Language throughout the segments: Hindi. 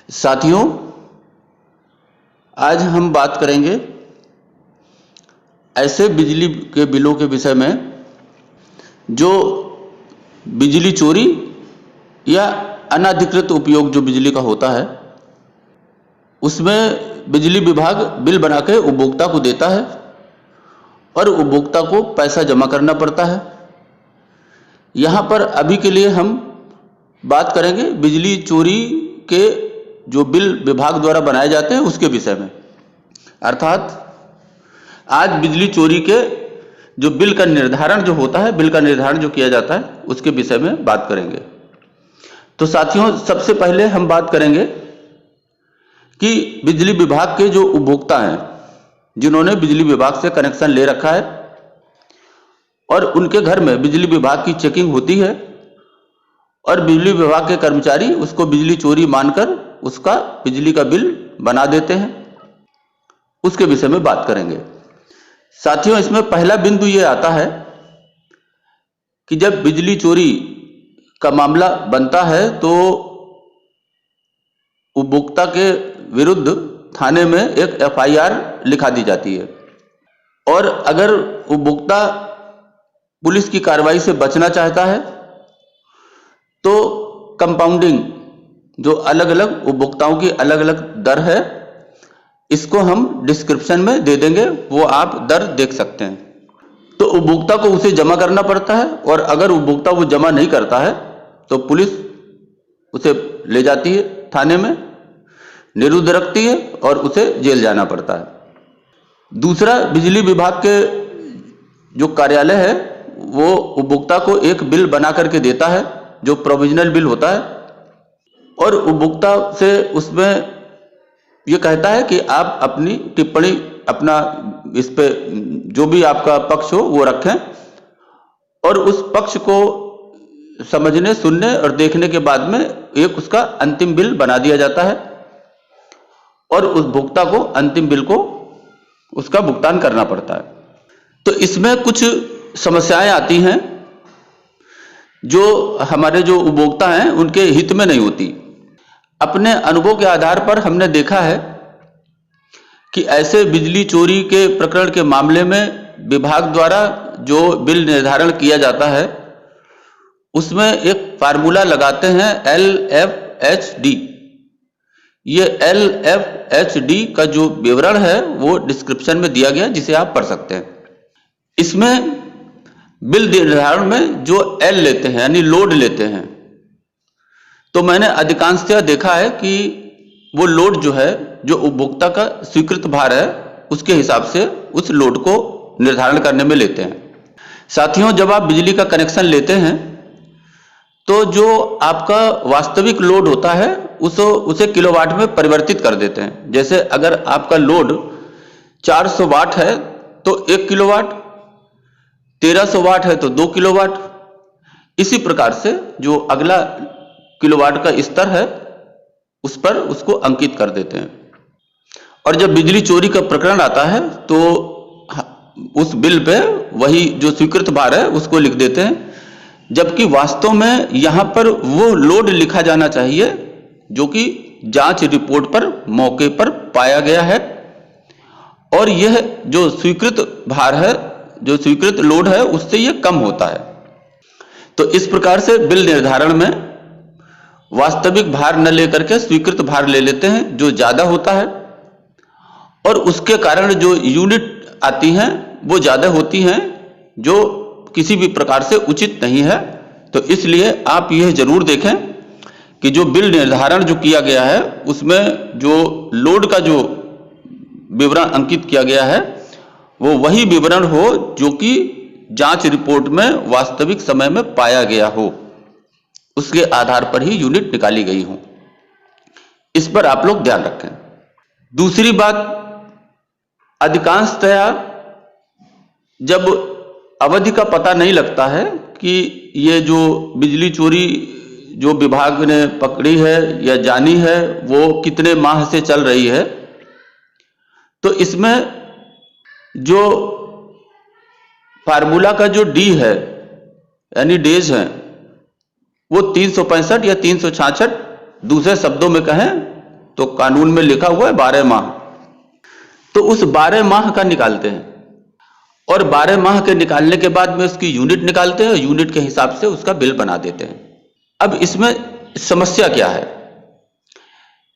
साथियों, आज हम बात करेंगे ऐसे बिजली के बिलों के विषय में जो बिजली चोरी या अनाधिकृत उपयोग जो बिजली का होता है, उसमें बिजली विभाग बिल बना के उपभोक्ता को देता है और उपभोक्ता को पैसा जमा करना पड़ता है। यहाँ पर अभी के लिए हम बात करेंगे बिजली चोरी के जो बिल विभाग द्वारा बनाए जाते हैं उसके विषय में। अर्थात आज बिजली चोरी के जो बिल का निर्धारण जो होता है, बिल का निर्धारण जो किया जाता है, उसके विषय में बात करेंगे। तो साथियों, सबसे पहले हम बात करेंगे कि बिजली विभाग के जो उपभोक्ता हैं, जिन्होंने बिजली विभाग से कनेक्शन ले रखा है और उनके घर में बिजली विभाग की चेकिंग होती है और बिजली विभाग के कर्मचारी उसको बिजली चोरी मानकर उसका बिजली का बिल बना देते हैं, उसके विषय में बात करेंगे। साथियों, इसमें पहला बिंदु ये आता है कि जब बिजली चोरी का मामला बनता है तो उपभोक्ता के विरुद्ध थाने में एक FIR लिखा दी जाती है और अगर उपभोक्ता पुलिस की कार्रवाई से बचना चाहता है तो कंपाउंडिंग, जो अलग अलग उपभोक्ताओं की अलग अलग दर है, इसको हम डिस्क्रिप्शन में दे देंगे, वो आप दर देख सकते हैं। तो उपभोक्ता को उसे जमा करना पड़ता है और अगर उपभोक्ता वो जमा नहीं करता है तो पुलिस उसे ले जाती है थाने में, निरुद्ध रखती है और उसे जेल जाना पड़ता है। दूसरा, बिजली विभाग के जो कार्यालय है वो उपभोक्ता को एक बिल बना करके देता है जो प्रोविजनल बिल होता है और उपभोक्ता से उसमें ये कहता है कि आप अपनी टिप्पणी, अपना इस पे जो भी आपका पक्ष हो वो रखें और उस पक्ष को समझने, सुनने और देखने के बाद में एक उसका अंतिम बिल बना दिया जाता है और उस उपभोक्ता को अंतिम बिल को उसका भुगतान करना पड़ता है। तो इसमें कुछ समस्याएं आती हैं जो हमारे जो उपभोक्ता हैं उनके हित में नहीं होती। अपने अनुभव के आधार पर हमने देखा है कि ऐसे बिजली चोरी के प्रकरण के मामले में विभाग द्वारा जो बिल निर्धारण किया जाता है उसमें एक फार्मूला लगाते हैं LFHD। ये LFHD का जो विवरण है वो डिस्क्रिप्शन में दिया गया, जिसे आप पढ़ सकते हैं। इसमें बिल निर्धारण में जो L लेते हैं यानी लोड लेते हैं, तो मैंने अधिकांशतः देखा है कि वो लोड जो है, जो उपभोक्ता का स्वीकृत भार है, उसके हिसाब से उस लोड को निर्धारण करने में लेते हैं। साथियों, जब आप बिजली का कनेक्शन लेते हैं तो जो आपका वास्तविक लोड होता है उसे किलोवाट में परिवर्तित कर देते हैं। जैसे अगर आपका लोड 400 वाट है तो 1 किलोवाट, 1300 वाट है तो 2 किलोवाट, इसी प्रकार से जो अगला किलोवाट का स्तर है उस पर उसको अंकित कर देते हैं। और जब बिजली चोरी का प्रकरण आता है तो उस बिल पे वही जो स्वीकृत भार है उसको लिख देते हैं, जबकि वास्तव में यहां पर वो लोड लिखा जाना चाहिए जो कि जांच रिपोर्ट पर मौके पर पाया गया है और यह जो स्वीकृत भार है, जो स्वीकृत लोड है, उससे यह कम होता है। तो इस प्रकार से बिल निर्धारण में वास्तविक भार न लेकर के स्वीकृत भार ले लेते हैं जो ज्यादा होता है और उसके कारण जो यूनिट आती हैं वो ज्यादा होती हैं, जो किसी भी प्रकार से उचित नहीं है। तो इसलिए आप यह जरूर देखें कि जो बिल निर्धारण जो किया गया है उसमें जो लोड का जो विवरण अंकित किया गया है वो वही विवरण हो जो कि जांच रिपोर्ट में वास्तविक समय में पाया गया हो, उसके आधार पर ही यूनिट निकाली गई हो। इस पर आप लोग ध्यान रखें। दूसरी बात, अधिकांशतया जब अवधि का पता नहीं लगता है कि ये जो बिजली चोरी जो विभाग ने पकड़ी है या जानी है वो कितने माह से चल रही है, तो इसमें जो फार्मूला का जो D है यानी डेज है वो 365 या 366, दूसरे शब्दों में कहें तो कानून में लिखा हुआ है 12 माह, तो उस 12 माह का निकालते हैं और 12 माह के निकालने के बाद में उसकी यूनिट निकालते हैं, यूनिट के हिसाब से उसका बिल बना देते हैं। अब इसमें समस्या क्या है?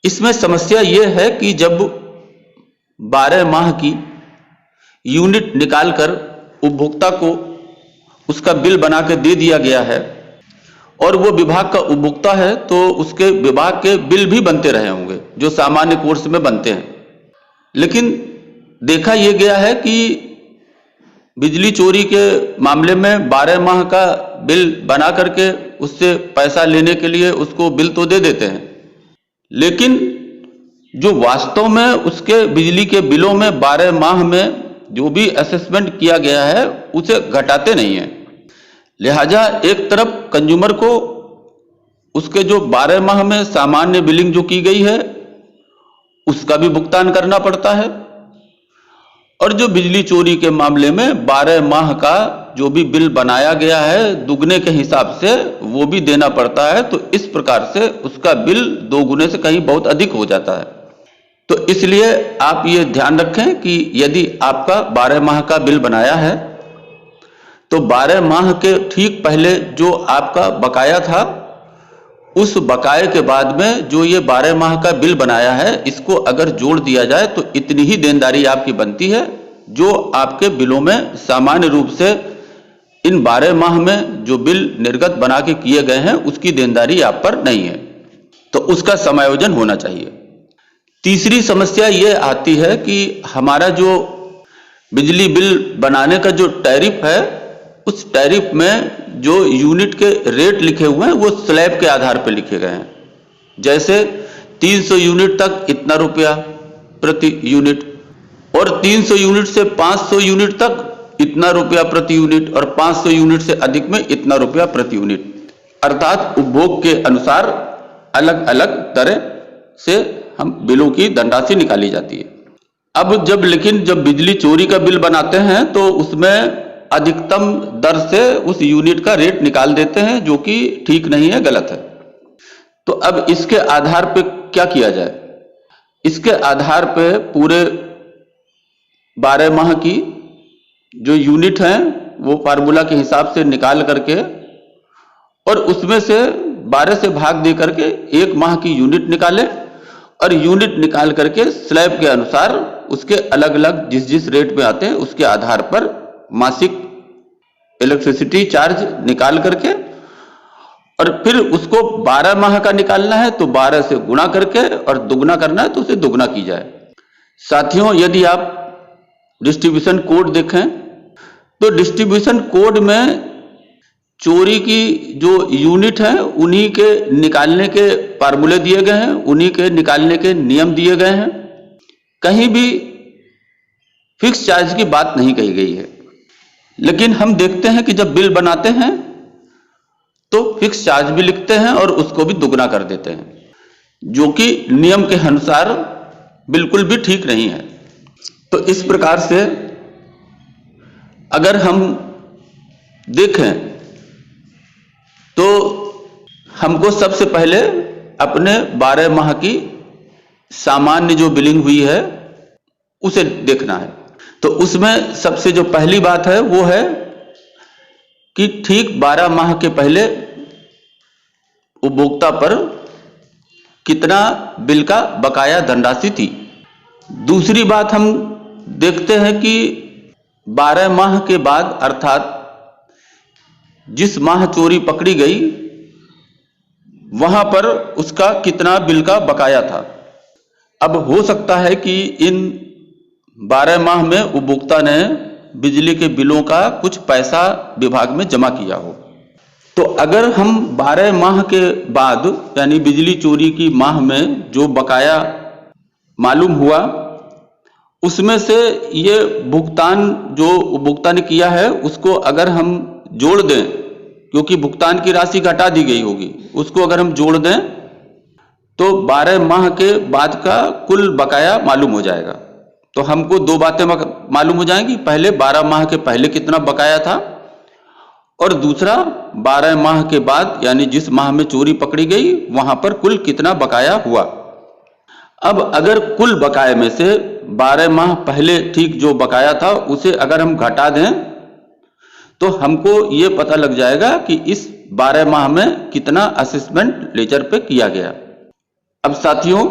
इसमें समस्या यह है कि जब 12 माह की यूनिट निकालकर उपभोक्ता को उसका बिल बना के दे दिया गया है और वो विभाग का उपभोक्ता है, तो उसके विभाग के बिल भी बनते रहे होंगे जो सामान्य कोर्स में बनते हैं। लेकिन देखा यह गया है कि बिजली चोरी के मामले में 12 माह का बिल बना करके उससे पैसा लेने के लिए उसको बिल तो दे देते हैं, लेकिन जो वास्तव में उसके बिजली के बिलों में 12 माह में जो भी असेसमेंट किया गया है उसे घटाते नहीं है। लिहाजा एक तरफ कंज्यूमर को उसके जो 12 माह में सामान्य बिलिंग जो की गई है उसका भी भुगतान करना पड़ता है, और जो बिजली चोरी के मामले में 12 माह का जो भी बिल बनाया गया है दुगने के हिसाब से वो भी देना पड़ता है। तो इस प्रकार से उसका बिल 2 गुने से कहीं बहुत अधिक हो जाता है। तो इसलिए आप ये ध्यान रखें कि यदि आपका 12 माह का बिल बनाया है तो 12 माह के ठीक पहले जो आपका बकाया था उस बकाये के बाद में जो ये 12 माह का बिल बनाया है इसको अगर जोड़ दिया जाए तो इतनी ही देनदारी आपकी बनती है जो आपके बिलों में सामान्य रूप से इन 12 माह में जो बिल निर्गत बना के किए गए हैं उसकी देनदारी आप पर नहीं है, तो उसका समायोजन होना चाहिए। तीसरी समस्या ये आती है कि हमारा जो बिजली बिल बनाने का जो टैरिफ है उस टैरिफ में जो यूनिट के रेट लिखे हुए हैं वो स्लैब के आधार पर लिखे गए हैं। जैसे 300 यूनिट तक इतना रुपया प्रति यूनिट, और 300 यूनिट से 500 यूनिट तक इतना रुपया प्रति यूनिट, और 500 यूनिट से अधिक में इतना रुपया प्रति यूनिट, अर्थात उपभोग के अनुसार अलग अलग तरह से हम बिलों की धनराशि निकाली जाती है। अब जब बिजली चोरी का बिल बनाते हैं तो उसमें अधिकतम दर से उस यूनिट का रेट निकाल देते हैं, जो कि ठीक नहीं है, गलत है। तो अब इसके आधार पे क्या किया जाए? इसके आधार पे पूरे 12 माह की जो यूनिट हैं वो फार्मूला के हिसाब से निकाल करके और उसमें से 12 से भाग दे करके 1 माह की यूनिट निकाले, और यूनिट निकाल करके स्लैब के अनुसार उसके अलग अलग जिस रेट में आते हैं उसके आधार पर मासिक इलेक्ट्रिसिटी चार्ज निकाल करके, और फिर उसको 12 माह का निकालना है तो 12 से गुणा करके, और दुगना करना है तो उसे दुगना की जाए। साथियों, यदि आप डिस्ट्रीब्यूशन कोड देखें तो डिस्ट्रीब्यूशन कोड में चोरी की जो यूनिट है उन्हीं के निकालने के फार्मूले दिए गए हैं, उन्हीं के निकालने के नियम दिए गए हैं। कहीं भी फिक्स चार्ज की बात नहीं कही गई है। लेकिन हम देखते हैं कि जब बिल बनाते हैं तो फिक्स चार्ज भी लिखते हैं और उसको भी दुगना कर देते हैं, जो कि नियम के अनुसार बिल्कुल भी ठीक नहीं है। तो इस प्रकार से अगर हम देखें तो हमको सबसे पहले अपने 12 माह की सामान्य जो बिलिंग हुई है उसे देखना है। तो उसमें सबसे जो पहली बात है वो है कि ठीक 12 माह के पहले उपभोक्ता पर कितना बिल का बकाया धनराशि थी। दूसरी बात हम देखते हैं कि 12 माह के बाद अर्थात जिस माह चोरी पकड़ी गई वहां पर उसका कितना बिल का बकाया था। अब हो सकता है कि इन 12 माह में उपभोक्ता ने बिजली के बिलों का कुछ पैसा विभाग में जमा किया हो। तो अगर हम 12 माह के बाद यानी बिजली चोरी की माह में जो बकाया मालूम हुआ उसमें से ये भुगतान जो उपभोक्ता ने किया है उसको अगर हम जोड़ दें, क्योंकि भुगतान की राशि घटा दी गई होगी, उसको अगर हम जोड़ दें तो 12 माह के बाद का कुल बकाया मालूम हो जाएगा। तो हमको 2 बातें मालूम हो जाएंगी, पहले 12 माह के पहले कितना बकाया था और दूसरा 12 माह के बाद यानी जिस माह में चोरी पकड़ी गई वहां पर कुल कितना बकाया हुआ। अब अगर कुल बकाये में से 12 माह पहले ठीक जो बकाया था उसे अगर हम घटा दें तो हमको ये पता लग जाएगा कि इस 12 माह में कितना असेसमेंट लेजर पे किया गया। अब साथियों,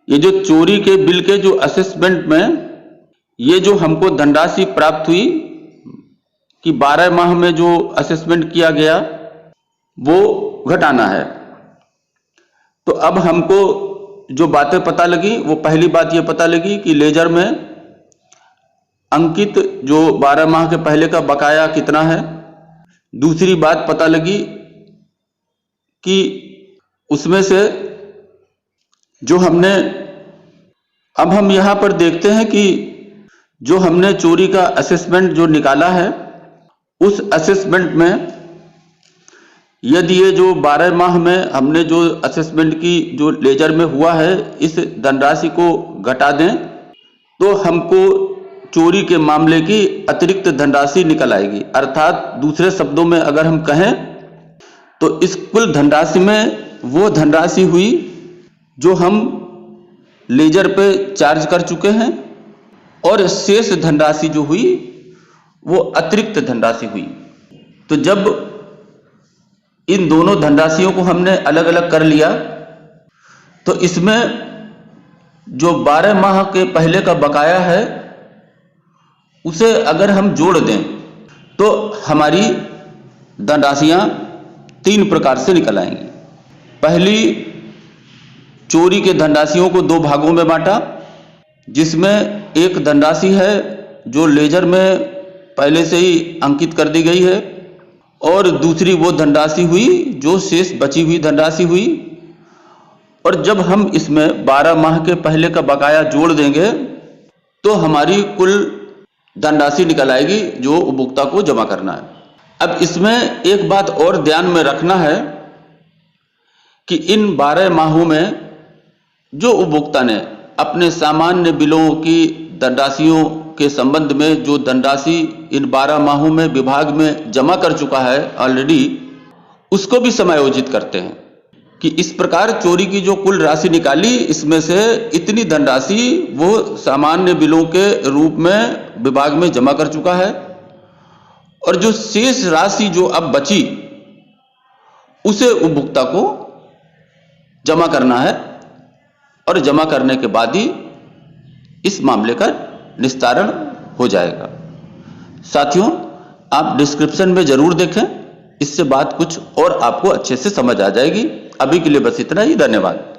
ये जो चोरी के बिल के जो असेसमेंट में ये जो हमको धनराशि प्राप्त हुई कि 12 माह में जो असेसमेंट किया गया वो घटाना है। तो अब हमको जो बातें पता लगी, वो पहली बात ये पता लगी कि लेजर में अंकित जो 12 माह के पहले का बकाया कितना है। दूसरी बात पता लगी कि उसमें से जो हमने, अब हम यहां पर देखते हैं कि जो हमने चोरी का असेसमेंट जो निकाला है, उस असेसमेंट में यदि ये जो 12 माह में हमने जो असेसमेंट की जो लेजर में हुआ है इस धनराशि को घटा दें तो हमको चोरी के मामले की अतिरिक्त धनराशि निकल आएगी। अर्थात दूसरे शब्दों में अगर हम कहें तो इस कुल धनराशि में वो धनराशि हुई जो हम लेजर पे चार्ज कर चुके हैं और शेष धनराशि जो हुई वो अतिरिक्त धनराशि हुई। तो जब इन दोनों धनराशियों को हमने अलग अलग कर लिया तो इसमें जो 12 माह के पहले का बकाया है उसे अगर हम जोड़ दें तो हमारी धनराशियां 3 प्रकार से निकल आएंगी। पहली, चोरी के धनराशियों को 2 भागों में बांटा, जिसमें एक धनराशि है जो लेजर में पहले से ही अंकित कर दी गई है और दूसरी वो धनराशि हुई जो शेष बची हुई धनराशि हुई। और जब हम इसमें 12 माह के पहले का बकाया जोड़ देंगे तो हमारी कुल धनराशि निकल आएगी जो उपभोक्ता को जमा करना है। अब इसमें एक बात और ध्यान में रखना है कि इन 12 माहों में जो उपभोक्ता ने अपने सामान्य बिलों की धनराशियों के संबंध में जो धनराशि इन 12 माहों में विभाग में जमा कर चुका है ऑलरेडी, उसको भी समायोजित करते हैं कि इस प्रकार चोरी की जो कुल राशि निकाली इसमें से इतनी धनराशि वो सामान्य बिलों के रूप में विभाग में जमा कर चुका है और जो शेष राशि जो अब बची उसे उपभोक्ता को जमा करना है और जमा करने के बाद ही इस मामले का निस्तारण हो जाएगा। साथियों, आप डिस्क्रिप्शन में जरूर देखें, इससे बात कुछ और आपको अच्छे से समझ आ जाएगी। अभी के लिए बस इतना ही। धन्यवाद।